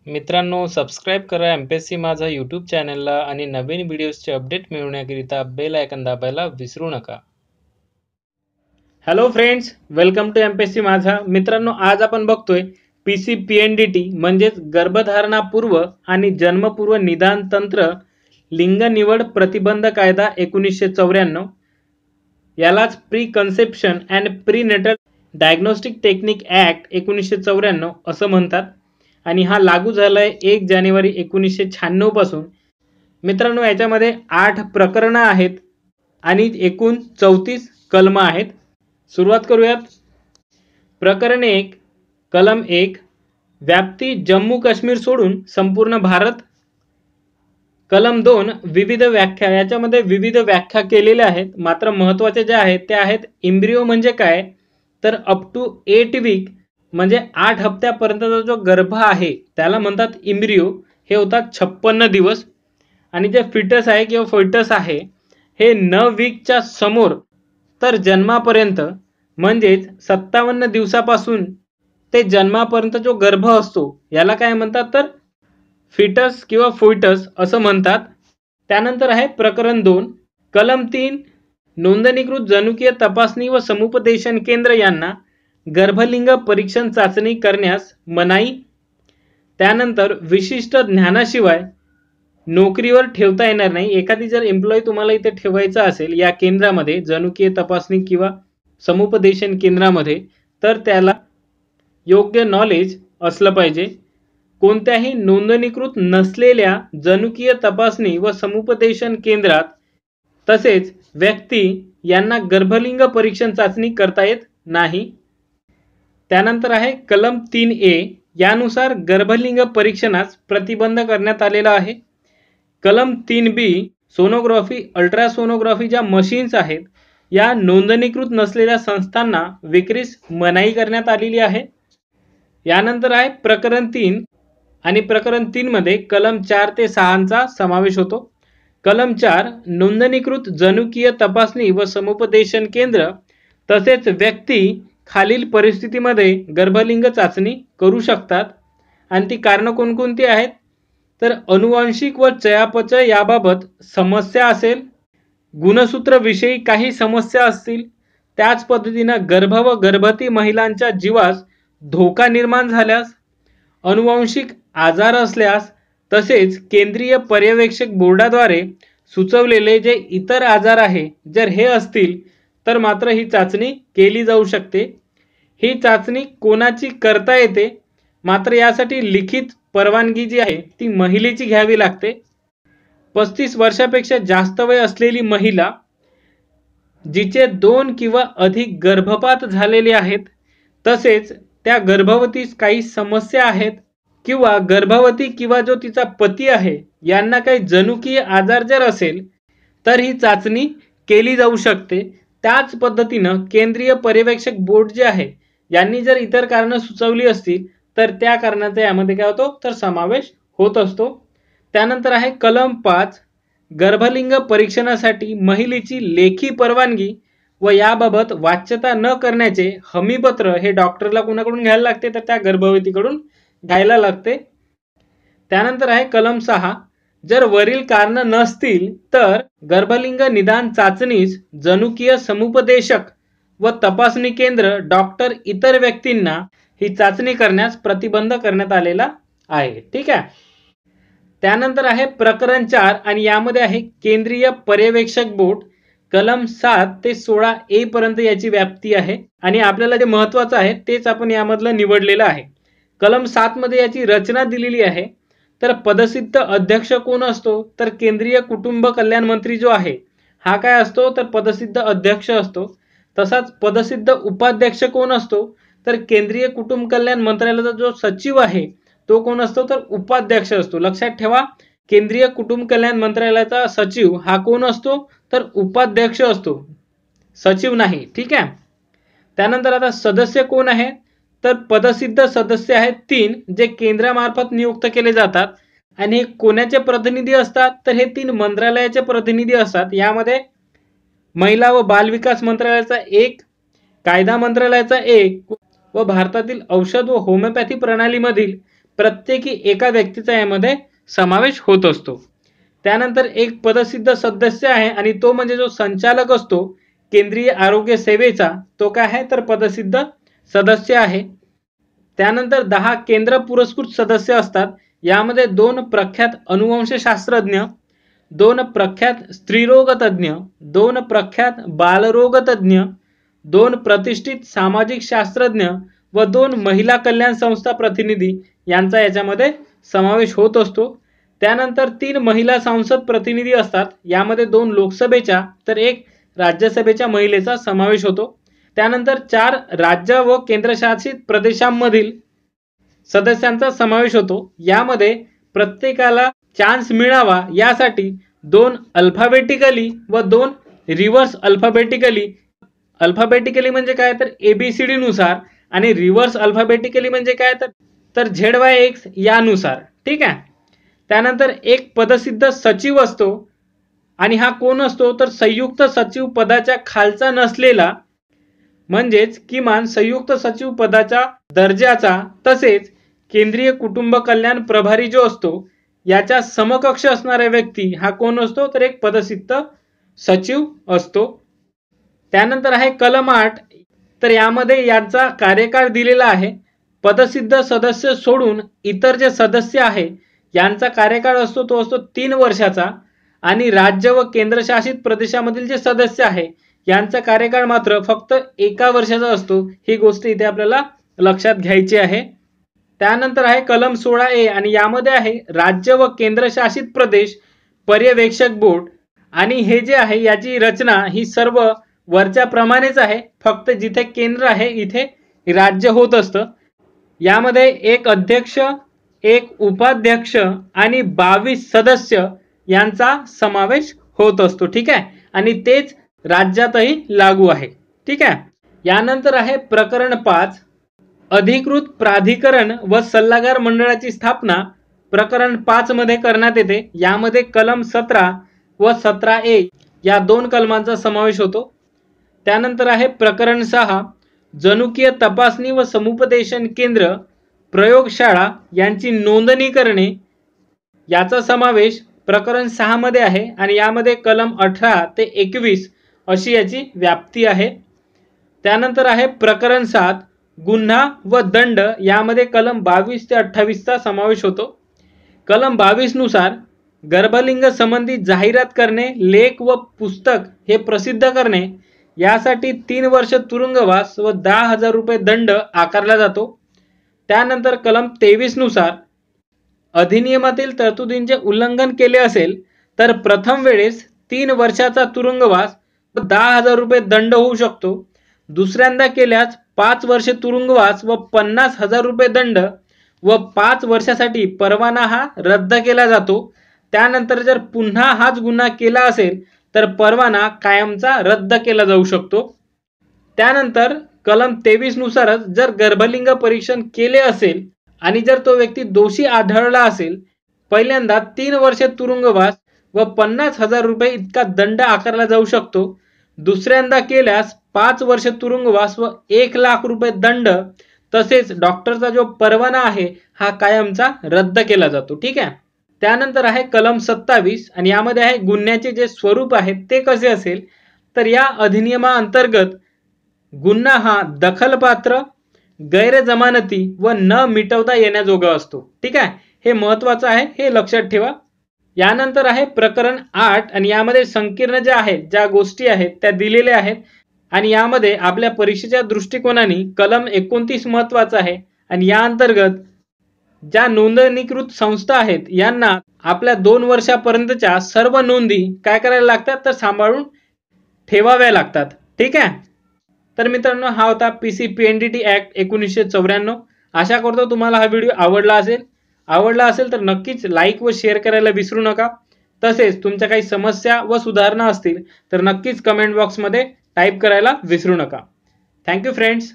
मित्रांनो, सबस्क्राईब करा एमपीएससी माझा यूट्यूब चॅनलला आणि नवीन व्हिडिओजचे अपडेट मिळवण्याकरिता बेल आयकॉन दाबायला विसरू नका. Hello friends, welcome to MPSC माझा. मित्रांनो, आज आपण बघतोय पीसीपीएनडीटी म्हणजेच गर्भधारणापूर्व आणि जन्मपूर्व निदान तंत्र लिंग निवड प्रतिबंध कायदा 1994, यालाच pre conception and prenatal diagnostic technique act 1994 असं म्हणतात आणि हा लागू झालाय 1 जानेवारी 1996 पासून. मित्रांनो, याच्यामध्ये 8 प्रकरणं आहेत आणि एकूण 34 कलम आहेत. सुरुवात करूयात. प्रकरण 1, कलम 1, व्याप्ती जम्मू काश्मीर सोडून संपूर्ण भारत. कलम 2, विविध व्याख्या. याच्यामध्ये विविध व्याख्या केलेल्या आहेत, मात्र महत्त्वाचे जे आहेत ते आहेत एम्ब्रियो म्हणजे काय, तर अप टू 8 वीक म्हणजे 8 हप्त्यापर्यंतचा जो गर्भ आहे त्याला म्हणतात एम्ब्रियो, हे होतात 56 दिवस. आणि जे फिटस आहे किंवा फोइटस आहे हे 9 वीकच्या समोर तर जन्मापर्यंत म्हणजेच 57 दिवसापासून ते जन्मापर्यंत जो गर्भ असतो याला काय म्हणतात, तर फिटस किंवा फोइटस असं म्हणतात. त्यानंतर आहे प्रकरण 2, कलम 3, नोंदणीकृत जनुकीय तपासणी व समुपदेशन केंद्र यांना गर्भलिंग परीक्षण चाचणी करण्यास मनाई. त्यानंतर विशिष्ट ज्ञानाशिवाय नोकरीवर ठेवता येणार नाही. एखादी जर एम्प्लॉई तुम्हाला इथे ठेवायचा असेल या केंद्रामध्ये, जनुकीय तपासणी किंवा समुपदेशन केंद्रामध्ये, तर त्याला योग्य नॉलेज असलं पाहिजे. कोणत्याही नोंदणीकृत नसलेल्या जनुकीय तपासणी व समुपदेशन केंद्रात तसेच व्यक्ती यांना गर्भलिंग परीक्षण चाचणी करता येत नाही. त्यानंतर आहे कलम 3A, यानुसार गर्भलिंग परीक्षणास प्रतिबंध करण्यात आलेला आहे. कलम 3B, सोनोग्राफी अल्ट्रासोनोग्राफी ज्या मशीन्स आहेत या नोंदणीकृत नसलेल्या संस्थांना विक्रीस मनाई करण्यात आलेली आहे. यानंतर आहे प्रकरण 3 आणि प्रकरण 3 मध्ये कलम 4 ते 6 समावेश होतो. कलम 4, नोंदणीकृत जनुकीय तपासणी व समुपदेशन केंद्र तसेच व्यक्ती खालील परिस्थितीमध्ये गर्भलिंग चाचणी करू शकतात आणि ती कारणं कोणकोणती आहेत, तर अनुवांशिक व चयापचय याबाबत समस्या असेल, गुणसूत्रविषयी काही समस्या असतील, त्याच पद्धतीनं गर्भ व गर्भवती महिलांच्या जीवास धोका निर्माण झाल्यास, अनुवांशिक आजार असल्यास, तसेच केंद्रीय पर्यवेक्षक बोर्डाद्वारे सुचवलेले जे इतर आजार आहे जर हे असतील तर मात्र ही चाचणी केली जाऊ शकते. ही चाचणी कोणाची करता येते, मात्र यासाठी लिखित परवानगी जी आहे ती महिलेची घ्यावी लागते. 35 वर्षापेक्षा जास्त वय असलेली महिला जिचे 2 किंवा अधिक गर्भपात झालेले आहेत, तसेच त्या गर्भवतीस काही समस्या आहेत किंवा गर्भवती किंवा जो तिचा पती आहे यांना काही जनुकीय आजार जर असेल तर ही चाचणी केली जाऊ शकते. त्याच पद्धतीनं केंद्रीय पर्यवेक्षक बोर्ड जे आहे यांनी जर इतर कारणं सुचवली असतील तर त्या कारणाचा यामध्ये काय होतो, तर समावेश होत असतो. त्यानंतर आहे कलम 5, गर्भलिंग परीक्षणासाठी महिलेची लेखी परवानगी व याबाबत वाच्यता न करण्याचे हमीपत्र हे डॉक्टरला कोणाकडून घ्यायला लागते, तर त्या गर्भवतीकडून घ्यायला लागते. त्यानंतर आहे कलम 6, जर वरील कारण नसतील तर गर्भलिंग निदान चाचणीस जनुकीय समुपदेशक व तपासणी केंद्र डॉक्टर इतर व्यक्तींना ही चाचणी करण्यास प्रतिबंध करण्यात आलेला आहे. ठीक आहे. त्यानंतर आहे प्रकरण 4 आणि यामध्ये आहे केंद्रीय पर्यवेक्षक बोर्ड. कलम 7 ते 16A पर्यंत याची व्याप्ती आहे आणि आपल्याला जे महत्त्वाचं आहे तेच आपण यामधलं निवडलेलं आहे. कलम 7 मध्ये याची रचना दिलेली आहे. तर पदसिद्ध अध्यक्ष कोण असतो, तर केंद्रीय कुटुंब कल्याण मंत्री जो आहे हा काय असतो, तर पदसिद्ध अध्यक्ष असतो. तसाच पदसिद्ध उपाध्यक्ष कोण असतो, तर केंद्रीय कुटुंब कल्याण मंत्रालयाचा जो सचिव आहे तो कोण असतो, तर उपाध्यक्ष असतो. लक्षात ठेवा, केंद्रीय कुटुंब कल्याण मंत्रालयाचा सचिव हा कोण असतो, तर उपाध्यक्ष असतो, सचिव नाही. ठीक आहे. त्यानंतर आता सदस्य कोण आहे, तर पदसिद्ध सदस्य आहेत 3 जे केंद्रामार्फत नियुक्त केले जातात आणि हे कोणाचे प्रतिनिधी असतात, तर हे 3 मंत्रालयाचे प्रतिनिधी असतात. यामध्ये महिला व बालविकास मंत्रालयाचा 1, कायदा मंत्रालयाचा 1 व भारतातील औषध व होमिओपॅथी प्रणालीमधील प्रत्येकी एका व्यक्तीचा यामध्ये समावेश होत असतो। त्यानंतर एक पदसिद्ध सदस्य आहे आणि तो म्हणजे जो संचालक असतो केंद्रीय आरोग्य सेवेचा, तो काय आहे तर पदसिद्ध सदस्य आहे। त्यानंतर 10 केंद्र पुरस्कृत सदस्य असतात। यामध्ये 2 प्रख्यात अनुवंशशास्त्रज्ञ, 2 प्रख्यात स्त्रीरोग तज्ञ, 2 प्रख्यात बालरोग तज्ञ, 2 प्रतिष्ठित सामाजिक शास्त्रज्ञ व 2 महिला कल्याण संस्था प्रतिनिधी यांचा याच्यामध्ये समावेश होत असतो। त्यानंतर 3 महिला संसद प्रतिनिधी असतात। यामध्ये 2 लोकसभेच्या तर 1 राज्यसभेच्या महिलेचा समावेश होतो। त्यानंतर 4 राज्य व केंद्रशासित प्रदेशांमधील सदस्यांचा समावेश होतो। यामध्ये प्रत्येकाला चान्स मिळावा यासाठी 2 अल्फाबेटिकली व 2 रिव्हर्स अल्फाबेटिकली, अल्फाबेटिकली म्हणजे काय तर ABCD नुसार आणि रिव्हर्स अल्फाबेटिकली म्हणजे काय तर ZYX यानुसार, ठीक आहे। त्यानंतर एक पदसिद्ध सचिव असतो आणि हा कोण असतो तर संयुक्त सचिव पदाच्या खालचा नसलेला, म्हणजेच किमान संयुक्त सचिव पदाच्या दर्जाचा तसेच केंद्रीय कुटुंब कल्याण प्रभारी जो असतो याच्या समकक्ष असणारा व्यक्ती हा कोण असतो तर एक पदसिद्ध सचिव असतो। त्यानंतर आहे कलम 8, तर यामध्ये यांचा कार्यकाळ दिलेला आहे। पदसिद्ध सदस्य सोडून इतर जे सदस्य आहे यांचा कार्यकाळ असतो तो असतो 3 वर्षाचा आणि राज्य व केंद्रशासित प्रदेशामधील जे सदस्य आहे यांचा कार्यकाळ मात्र फक्त 1 वर्षाचा असतो। ही गोष्ट इथे आपल्याला लक्षात घ्यायची आहे। त्यानंतर आहे कलम 16A आणि यामध्ये आहे राज्य व केंद्रशासित प्रदेश पर्यवेक्षक बोर्ड आणि हे जे आहे याची रचना ही सर्व वरच्या प्रमाणेच आहे, फक्त जिथे केंद्र आहे इथे राज्य होत असतं। यामध्ये 1 अध्यक्ष, 1 उपाध्यक्ष आणि 22 सदस्य यांचा समावेश होत असतो, ठीक आहे, आणि तेच राज्यातही लागू आहे, ठीक आहे। यानंतर आहे प्रकरण 5, अधिकृत प्राधिकरण व सल्लागार मंडळाची स्थापना प्रकरण 5 मध्ये करण्यात येते। यामध्ये कलम 17 व 17A या 2 कलमांचा समावेश होतो। त्यानंतर आहे प्रकरण 6, जनुकीय तपासणी व समुपदेशन केंद्र प्रयोगशाळा यांची नोंदणी करणे, याचा समावेश प्रकरण 6 मध्ये आहे आणि यामध्ये कलम 18 ते 21 अशी याची व्याप्ती आहे। त्यानंतर आहे प्रकरण 7, गुन्हा व दंड, यामध्ये कलम 22 ते 28 चा समावेश होतो। कलम 22 नुसार गर्भलिंग संबंधी जाहिरात करणे, लेख व पुस्तक हे प्रसिद्ध करणे यासाठी 3 वर्ष तुरुंगवास व 10,000 रुपये दंड आकारला जातो। त्यानंतर कलम 23 नुसार अधिनियमातील तरतुदींचे उल्लंघन केले असेल तर प्रथम वेळेस 3 वर्षाचा तुरुंगवास व 10,000 रुपये दंड होऊ शकतो। दुसऱ्यांदा केल्यास 5 वर्षे तुरुंगवास व 50,000 रुपये दंड व 5 वर्षासाठी परवाना हा रद्द केला जातो। त्यानंतर जर पुन्हा हाच गुन्हा केला असेल तर परवाना कायमचा रद्द केला जाऊ शकतो। त्यानंतर कलम 23 नुसारच जर गर्भलिंग परीक्षण केले असेल आणि जर तो व्यक्ती दोषी आढळला असेल, पहिल्यांदा 3 वर्षे तुरुंगवास व 50,000 रुपये इतका दंड आकारला जाऊ शकतो। दुसऱ्यांदा केल्यास 5 वर्ष तुरुंगवास व 1,00,000 रुपये दंड तसेच डॉक्टरचा जो परवाना आहे हा कायमचा रद्द केला जातो, ठीक आहे। त्यानंतर आहे कलम 27 आणि यामध्ये आहे गुन्ह्याचे जे स्वरूप आहे ते कसे असेल तर या अधिनियमाअंतर्गत गुन्हा हा दखलपात्र, गैरजमानती व न मिटवता येण्याजोगा असतो, ठीक आहे। हे महत्त्वाचं आहे, हे लक्षात ठेवा। यानंतर आहे प्रकरण 8 आणि यामध्ये संकीर्ण ज्या आहेत, ज्या गोष्टी आहेत त्या दिलेल्या आहेत आणि यामध्ये आपल्या परीक्षेच्या दृष्टिकोनाने कलम 29 महत्त्वाचा आहे आणि या अंतर्गत ज्या नोंदणीकृत संस्था आहेत यांना आपल्या 2 वर्षापर्यंतच्या सर्व नोंदी काय करायला लागतात तर सांभाळून ठेवाव्या लागतात, ठीक आहे। तर मित्रांनो, हा होता PCPndt ऍक्ट 1994। आशा करतो तुम्हाला हा व्हिडिओ आवडला असेल तर नक्कीच लाईक व शेअर करायला विसरू नका। तसेच तुमच्या काही समस्या व सुधारणा असतील तर नक्कीच कमेंट बॉक्समध्ये टाईप करायला विसरू नका। Thank you friends.